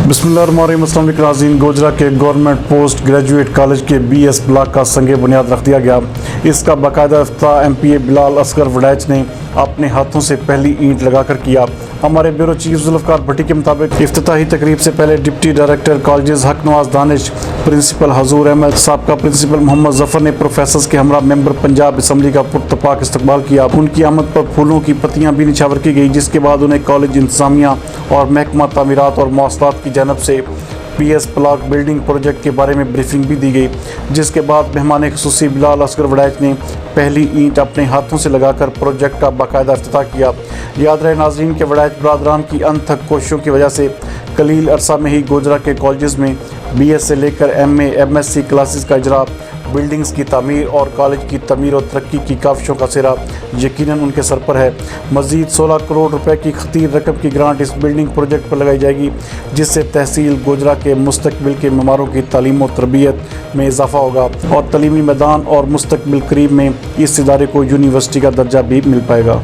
بسم اللہ الرحمن الرحیم۔ السلام علیکم ناظرین، گوجرہ کے گورنمنٹ پوسٹ گریجویٹ کالج کے BS بلاک کا سنگ بنیاد رکھ دیا گیا۔ اس کا باقاعدہ افتتاح MPA بلال اصغروڑائچ نے اپنے ہاتھوں سے پہلی اینٹ لگا کر کیا۔ ہمارے بیورو چیف ذوالفقار بھٹی کے مطابق افتتاحی تقریب سے پہلے ڈپٹی ڈائریکٹر کالجز حق نواز دانش، پرنسپل حضور احمد، سابقہ پرنسپل محمد ظفر نے پروفیسرز کے ہمراہ ممبر پنجاب اسمبلی کا پرتپاک استقبال کیا۔ ان کی آمد پر پھولوں کی پتیاں بھی نچھاور کی گئی، جس کے بعد انہیں کالج انتظامیہ اور محکمہ تعمیرات اور مواصلات کی جانب سے PS بلاک بلڈنگ پروجیکٹ کے بارے میں بریفنگ بھی دی گئی، جس کے بعد مہمان خصوصی بلال اصغروڑائچ نے پہلی اینٹ اپنے ہاتھوں سے لگا کر پروجیکٹ کا باقاعدہ افتتاح کیا۔ یاد رہے ناظرین کہ وڑائچ برادران کی انتھک کوششوں کی وجہ سے قلیل عرصہ میں ہی گوجرہ کے کالجز میں BS سے لے کر MA MSc کلاسز کا اجرا، بلڈنگز کی تعمیر اور کالج کی تعمیر و ترقی کی کاوشوں کا سہرا یقیناً ان کے سر پر ہے۔ مزید 16 کروڑ روپے کی خطیر رقم کی گرانٹ اس بلڈنگ پروجیکٹ پر لگائی جائے گی، جس سے تحصیل گوجرہ کے مستقبل کے معماروں کی تعلیم و تربیت میں اضافہ ہوگا اور تعلیمی میدان اور مستقبل قریب میں اس ادارے کو یونیورسٹی کا درجہ بھی مل پائے گا۔